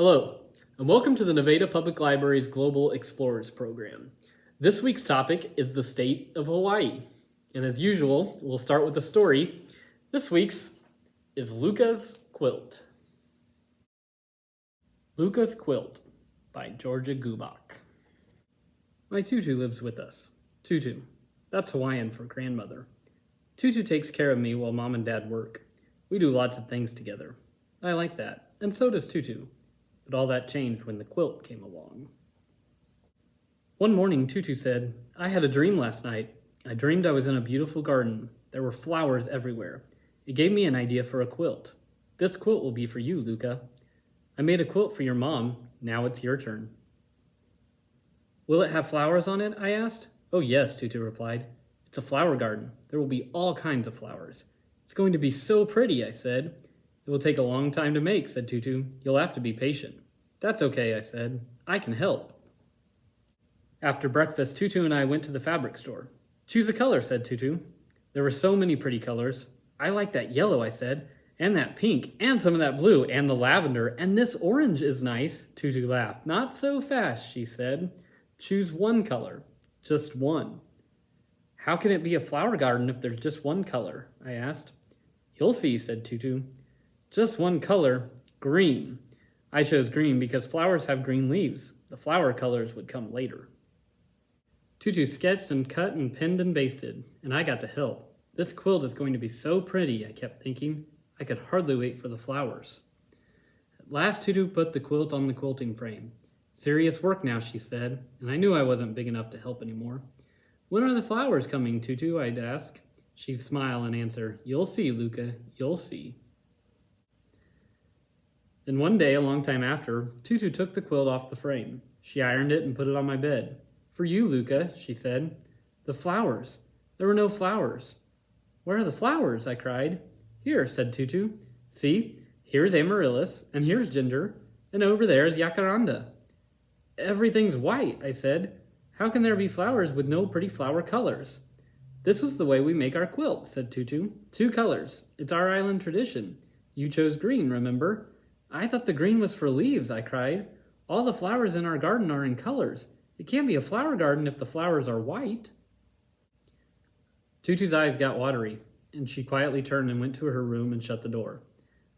Hello, and welcome to the Nevada Public Library's Global Explorers program. This week's topic is the state of Hawaii. And as usual, we'll start with a story. This week's is Luca's Quilt. Luca's Quilt by Georgia Gubach. My Tutu lives with us. Tutu. That's Hawaiian for grandmother. Tutu takes care of me while mom and dad work. We do lots of things together. I like that, and so does Tutu. But all that changed when the quilt came along. One morning, Tutu said, "I had a dream last night. I dreamed I was in a beautiful garden. There were flowers everywhere. It gave me an idea for a quilt. This quilt will be for you, Luca. I made a quilt for your mom. Now it's your turn." "Will it have flowers on it?" I asked. "Oh yes," Tutu replied. "It's a flower garden. There will be all kinds of flowers." "It's going to be so pretty," I said. "It will take a long time to make," said Tutu. "You'll have to be patient." "That's okay," I said. "I can help." After breakfast, Tutu and I went to the fabric store. "Choose a color," said Tutu. There were so many pretty colors. "I like that yellow," I said, "and that pink, and some of that blue, and the lavender, and this orange is nice." Tutu laughed. "Not so fast," she said. "Choose one color. Just one." "How can it be a flower garden if there's just one color?" I asked. "You'll see," said Tutu. "Just one color, green." I chose green because flowers have green leaves. The flower colors would come later. Tutu sketched and cut and pinned and basted, and I got to help. This quilt is going to be so pretty, I kept thinking. I could hardly wait for the flowers. At last Tutu put the quilt on the quilting frame. "Serious work now," she said, and I knew I wasn't big enough to help anymore. "When are the flowers coming, Tutu?" I'd ask. She'd smile and answer, "You'll see, Luca, you'll see." Then one day, a long time after, Tutu took the quilt off the frame. She ironed it and put it on my bed. "For you, Luca," she said. "The flowers. There were no flowers." "Where are the flowers?" I cried. "Here," said Tutu. "See, here's amaryllis, and here's ginger, and over there is jacaranda." "Everything's white," I said. "How can there be flowers with no pretty flower colors?" "This is the way we make our quilt," said Tutu. "Two colors. It's our island tradition. You chose green, remember?" "I thought the green was for leaves," I cried. "All the flowers in our garden are in colors. It can't be a flower garden if the flowers are white." Tutu's eyes got watery, and she quietly turned and went to her room and shut the door.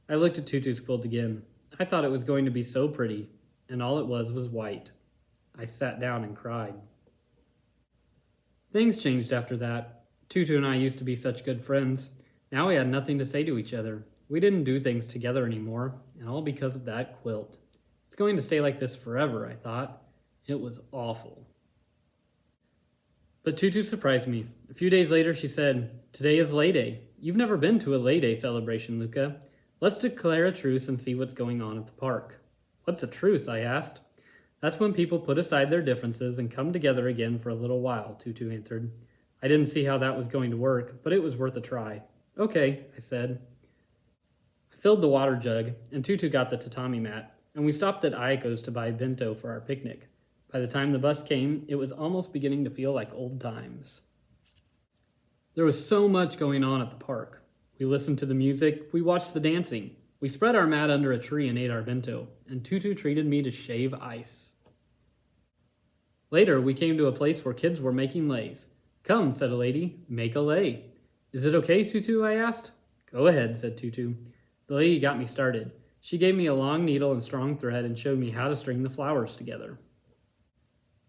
I looked at Tutu's quilt again. I thought it was going to be so pretty, and all it was white. I sat down and cried. Things changed after that. Tutu and I used to be such good friends. Now we had nothing to say to each other. We didn't do things together anymore, and all because of that quilt. It's going to stay like this forever, I thought. It was awful. But Tutu surprised me. A few days later, she said, "Today is Lay Day. You've never been to a Lay Day celebration, Luca. Let's declare a truce and see what's going on at the park." "What's a truce?" I asked. "That's when people put aside their differences and come together again for a little while," Tutu answered. I didn't see how that was going to work, but it was worth a try. "Okay," I said. I filled the water jug, and Tutu got the tatami mat, and we stopped at Aiko's to buy bento for our picnic. By the time the bus came, it was almost beginning to feel like old times. There was so much going on at the park. We listened to the music, we watched the dancing, we spread our mat under a tree and ate our bento, and Tutu treated me to shave ice. Later, we came to a place where kids were making leis. "Come," said a lady, "make a lei." "Is it okay, Tutu?" I asked. "Go ahead," said Tutu. The lady got me started. She gave me a long needle and strong thread and showed me how to string the flowers together.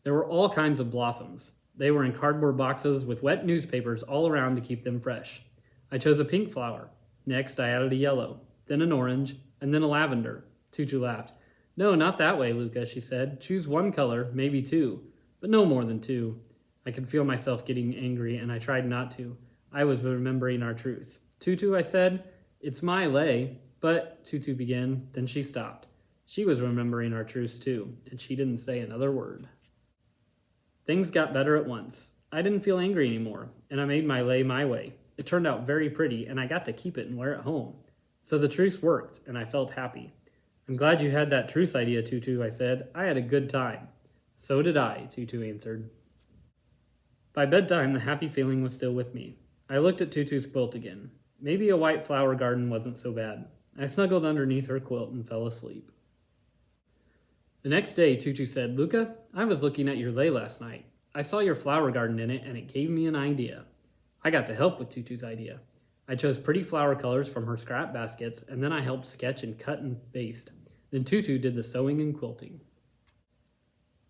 There were all kinds of blossoms. They were in cardboard boxes with wet newspapers all around to keep them fresh. I chose a pink flower. Next, I added a yellow, then an orange, and then a lavender. Tutu laughed. "No, not that way, Luca," she said. "Choose one color, maybe two, but no more than two." I could feel myself getting angry, and I tried not to. I was remembering our truce. "Tutu," I said, "it's my lei." "But," Tutu began, then she stopped. She was remembering our truce too, and she didn't say another word. Things got better at once. I didn't feel angry anymore, and I made my lei my way. It turned out very pretty, and I got to keep it and wear it home. So the truce worked, and I felt happy. "I'm glad you had that truce idea, Tutu," I said. "I had a good time." "So did I," Tutu answered. By bedtime, the happy feeling was still with me. I looked at Tutu's quilt again. Maybe a white flower garden wasn't so bad. I snuggled underneath her quilt and fell asleep. The next day, Tutu said, "Luca, I was looking at your lei last night. I saw your flower garden in it, and it gave me an idea." I got to help with Tutu's idea. I chose pretty flower colors from her scrap baskets, and then I helped sketch and cut and baste. Then Tutu did the sewing and quilting.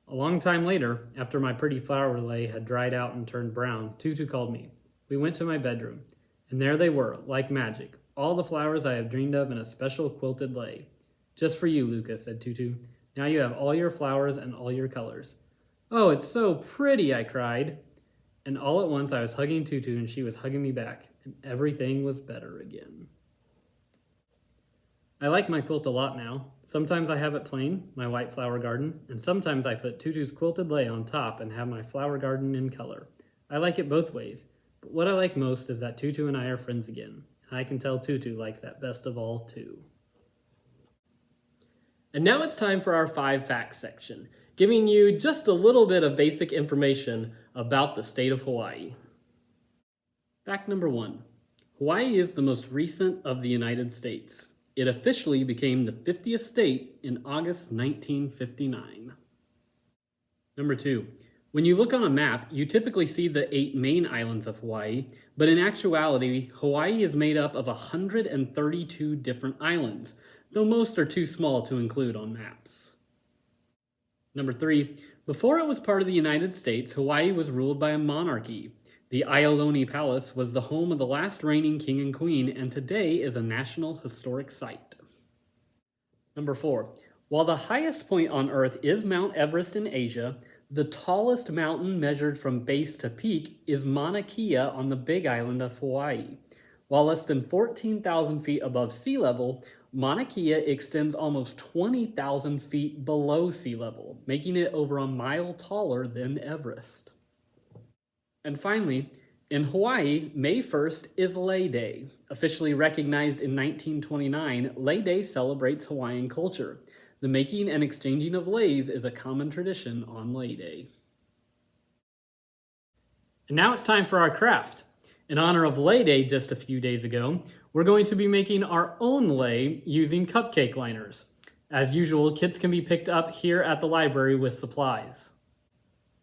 A long time later, after my pretty flower lei had dried out and turned brown, Tutu called me. We went to my bedroom, and there they were, like magic, all the flowers I have dreamed of in a special quilted lei. "Just for you, Luca," said Tutu. "Now you have all your flowers and all your colors." "Oh, it's so pretty," I cried. And all at once I was hugging Tutu and she was hugging me back, and everything was better again. I like my quilt a lot now. Sometimes I have it plain, my white flower garden, and sometimes I put Tutu's quilted lei on top and have my flower garden in color. I like it both ways, but what I like most is that Tutu and I are friends again, and I can tell Tutu likes that best of all too. And now it's time for our 5 facts section, giving you just a little bit of basic information about the state of Hawaii. Fact number 1. Hawaii is the most recent of the United States. It officially became the 50th state in August 1959. Number 2. When you look on a map, you typically see the 8 main islands of Hawaii, but in actuality, Hawaii is made up of 132 different islands, though most are too small to include on maps. Number 3. Before it was part of the United States, Hawaii was ruled by a monarchy. The Aioloni Palace was the home of the last reigning king and queen, and today is a National Historic Site. Number 4. While the highest point on Earth is Mount Everest in Asia, the tallest mountain measured from base to peak is Mauna Kea on the Big Island of Hawaii. While less than 14,000 feet above sea level, Mauna Kea extends almost 20,000 feet below sea level, making it over a mile taller than Everest. And finally, in Hawaii, May 1st is Lei Day. Officially recognized in 1929, Lei Day celebrates Hawaiian culture. The making and exchanging of leis is a common tradition on Lei Day. And now it's time for our craft. In honor of Lei Day just a few days ago, we're going to be making our own lei using cupcake liners. As usual, kits can be picked up here at the library with supplies.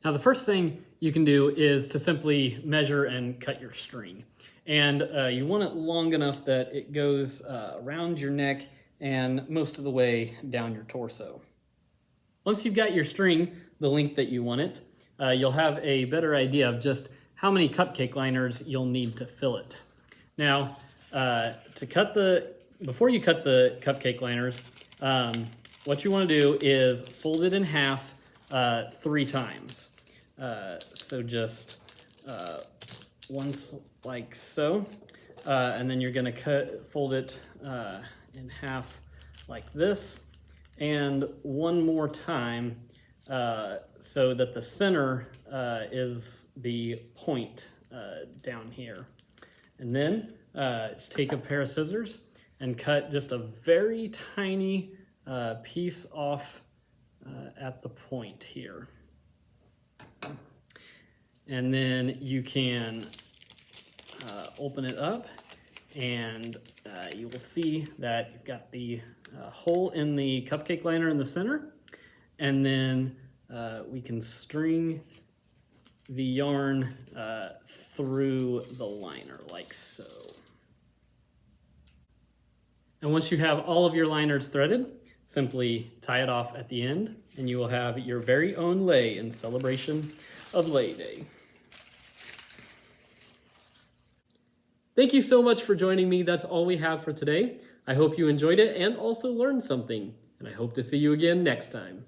Now the first thing you can do is to simply measure and cut your string. And you want it long enough that it goes around your neck and most of the way down your torso. Once you've got your string the length that you want it, you'll have a better idea of just how many cupcake liners you'll need to fill it. Now, before you cut the cupcake liners, what you want to do is fold it in half 3 times. So just once like so, and then you're going to fold it in half like this, and one more time so that the center is the point down here. And then just take a pair of scissors and cut just a very tiny piece off at the point here. And then you can open it up, and you will see that you've got the hole in the cupcake liner in the center, and then we can string the yarn through the liner like so. And once you have all of your liners threaded, simply tie it off at the end, and you will have your very own lei in celebration of Lei Day. Thank you so much for joining me. That's all we have for today. I hope you enjoyed it and also learned something, and I hope to see you again next time.